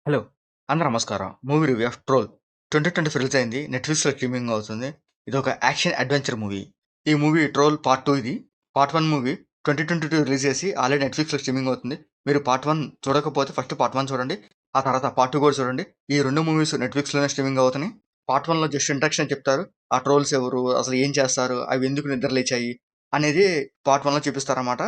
Hello! అందరూ నమస్కారం. Movie review of 'troll' 2020 release అయింది. నెట్‌ఫ్లిక్స్‌లో స్ట్రీమింగ్ అవుతుంది. ఇదొక యాక్షన్ అడ్వెంచర్ మూవీ. ఈ మూవీ 'ట్రోల్' పార్ట్ 2 ఇది. పార్ట్ 1 మూవీ 2022 రిలీజ్ చేసి ఆల్రెడీ నెట్‌ఫ్లిక్స్‌లో స్ట్రీమింగ్ అవుతుంది. మీరు పార్ట్ 1 చూడకపోతే ఫస్ట్ పార్ట్ 1 చూడండి. ఆ తర్వాత పార్ట్ 2 కూడా చూడండి. ఈ 2 మూవీస్ నెట్‌ఫ్లిక్స్‌లోనే స్ట్రీమింగ్ అవుతున్నాయి. పార్ట్ 1లో జస్ట్ ఇంట్రడక్షన్ చెప్తారు. ఆ ట్రోల్స్ ఎవరు? అసలు ఏం చేస్తారు? అవి ఎందుకు నిద్రలేచాయి? అనేది పార్ట్ 1లో చూపిస్తారన్నమాట.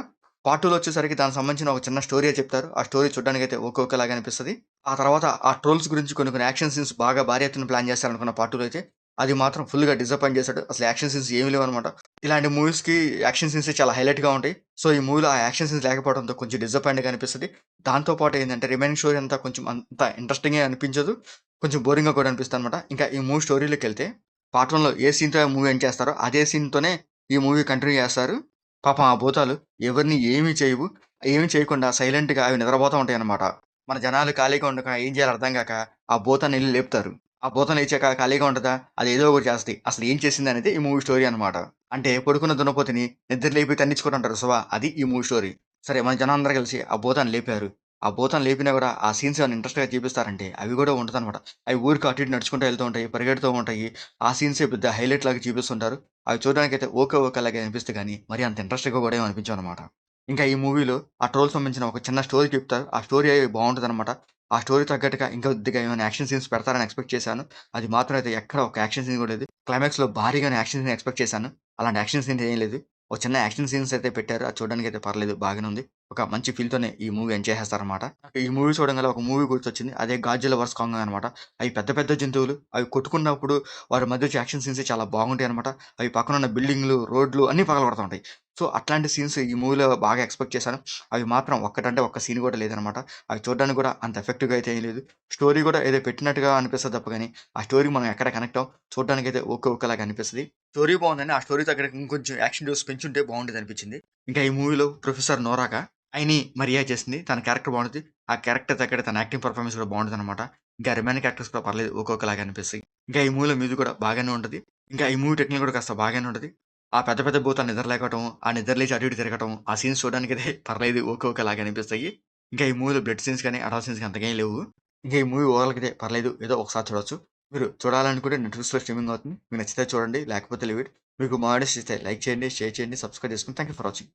పార్ట్ 2లో వచ్చేసరికి దానికి సంబంధించిన ఒక చిన్న స్టోరీయే చెప్తారు. ఆ స్టోరీ చూడ్డానికైతే ఓకే ఓకేలాగా అనిపిస్తది. ఆ తర్వాత ఆ ట్రోల్స్ గురించి కొన్ని కొన్ని యాక్షన్ సీన్స్ బాగా భారీ ఎత్తున ప్లాన్ చేస్తారనుకున్న పార్ట్ 2లో అయితే అది మాత్రం ఫుల్‌గా డిసప్పాయింట్ చేశాడు. అసలు యాక్షన్ సీన్స్ ఏమి లేవనమాట. ఇలాంటి మూవీస్‌కి యాక్షన్ సీన్సే చాలా హైలైట్‌గా ఉంటాయి. సో, ఈ మూవీలో ఆ యాక్షన్ సీన్స్ లేకపోవడంతో కొంచెం డిసప్పాయింట్‌గా అనిపిస్తది. దాంతో పాటు ఏందంటే రిమైనింగ్ స్టోరీ అంతా కొంచెం అంత ఇంట్రెస్టింగ్‌గా అనిపించదు. కొంచెం బోరింగ్‌గా కూడా అనిపిస్తదనమాట. ఇంకా ఈ మూవీ స్టోరీలోకెళ్తే పార్ట్ 1లో ఏ సీన్‌తో మూవీ ఎండ్ చేస్తారో అదే సీన్‌తోనే ఈ మూవీ కంటిన్యూ చేస్తారు. పాపం ఆ భూతాలు ఎవరిని ఏమి చేయవు. ఏమి చేయకుండా సైలెంట్‌గా అవి నిద్రపోతా ఉంటాయన్నమాట. మన జనాలు ఖాళీగా ఉండక ఏం చేయాలో అర్థం గాక ఆ భూతాన్నెళ్లి లేపుతారు. ఆ భూతం లేచాక ఖాళీగా ఉంటదా? అది ఏదో ఒకటి చేస్తది. అసలు ఏం చేసిందనేది ఈ మూవీ స్టోరీ అన్నమాట. అంటే పడుకున్న దున్నపోతుని నిద్ర లేపి తన్నించుకుంటుంటారు చూసావా? అది ఈ మూవీ స్టోరీ. సరే మన జనాలందరూ కలిసి ఆ భూతాన్ని లేపారు. ఆ భూతాన్ని లేపినా గూడా ఆ సీన్స్ ఏమైనా ఇంట్రెస్ట్‌గా చూపిస్తారంటే అవి గూడా ఉండదన్నమాట. అవి ఊరికే అటు ఇటు నడుచుకుంటూ వెళ్తూ ఉంటాయి. పరిగెడుతూ ఉంటాయి. ఆ సీన్సే పెద్ద హైలైట్ లాగా చూపిస్తుంటారు. అవి చూడడానికైతే ఓకే ఓకే లాగే అనిపిస్తాయి గానీ, మరి అంత ఇంట్రెస్ట్‌గా గూడా ఏమి అనిపించవన్నమాట. ఇంకా ఈ మూవీలో ఆ ట్రోల్‌కి సంబంధించిన ఒక చిన్న స్టోరీ చెప్తారు. ఆ స్టోరీ బావుంటదనమాట. ఆ స్టోరీ తగ్గట్టుగా ఇంకా కొద్దిగా ఏమైనా యాక్షన్ సీన్స్ పెడతారని ఎక్స్‌పెక్ట్ చేశాను. అది మాత్రం అయితే ఎక్కడ ఒక యాక్షన్ సీన్ కూడా లేదు. క్లైమాక్స్‌లో భారీగానే యాక్షన్ సీన్ ఎక్స్‌పెక్ట్ చేశాను. అలాంటి యాక్షన్ సీన్స్ ఏం లేదు. ఒక చిన్న యాక్షన్ సీన్స్ అయితే పెట్టారు. అది చూడడానికైతే పర్లేదు బాగానే ఉంది. ఒక మంచి ఫీల్‌తోనే ఈ మూవీ ఎండ్ చేసేస్తారనమాట. ఈ మూవీ చూడంగానే ఒక మూవీ గుర్తొచ్చింది. అదే 'గాడ్జిల్లా వర్స్ కాంగ్' అనమాట. అవి పెద్ద పెద్ద జంతువులు. అవి కొట్టుకున్నప్పుడు వారి మధ్య వచ్చే యాక్షన్ సీన్స్ చాలా బాగుంటాయనమాట. అవి పక్కనున్న బిల్డింగ్‌లు, రోడ్లు అన్నీ పగలగొడతా ఉంటాయి. సో, అట్లాంటి సీన్స్ ఈ మూవీలో బాగా ఎక్స్‌పెక్ట్ చేశాను. అవి మాత్రం ఒక్కటంటే ఒక్క సీన్ కూడా లేదనమాట. అవి చూడడానికి కూడా అంత ఎఫెక్టివ్‌గా అయితే ఏం లేదు. స్టోరీ కూడా ఏదో పెట్టినట్టుగా అనిపిస్తది తప్ప గాని, ఆ స్టోరీకి మనం ఎక్కడ కనెక్ట్ అవ్వం. చూడడానికైతే ఓకే ఓకేలాగా అనిపిస్తది. స్టోరీ బావుందండి. ఆ స్టోరీ తగ్గట్టుగా ఇంకొంచెం యాక్షన్ డోస్ పెంచుంటే బావుండేదనిపించింది. ఇంకా ఈ మూవీలో ప్రొఫెసర్ నోరాగా 'ఐని మరియా' చేసింది. తన క్యారెక్టర్ బావుంటది. ఆ క్యారెక్టర్ తగ్గట్టు తన యాక్టింగ్ పెర్ఫార్మన్స్ కూడా బావుంటదనమాట. ఇంకా రిమైనింగ్ క్యారెక్టర్స్ కూడా పర్లేదు ఓకే ఓకేలాగా అనిపిస్తాయి. ఇంకా ఈ మూవీలో మ్యూజిక్ కూడా బాగానే ఉంటది. ఇంకా ఈ మూవీ టెక్నిక్ కూడా కాస్త బాగానే ఉంటది. ఆ పెద్ద పెద్ద భూతాలు నిద్ర లేగటం, ఆ నిద్ర లేచి అటు ఇటు తిరగటం, ఆ సీన్స్ చూడడానికైతే పర్లేదు ఓకే ఓకేలాగా అనిపిస్తాయి. ఇంకా ఈ మూవీలో బ్లడ్ సీన్స్ గాని, అడల్ట్ సీన్స్ గాని అంతగా ఏం లేవు. ఇంకా ఈ మూవీ ఓవరాల్‌గా అయితే పర్లేదు. ఏదో ఒకసారి చూడొచ్చు. మీరు చూడాలనుకుంటే నెట్‌ఫ్లిక్స్‌లో స్ట్రీమింగ్ అవుతుంది. మీకు నచ్చితే చూడండి. లేకపోతే లీవ్ ఇట్. మీకు మా వీడియోస్ నచ్చితే లైక్ చేయండి, షేర్ చేయండి, సబ్స్క్రైబ్ చేసుకోండి. Thank you for watching.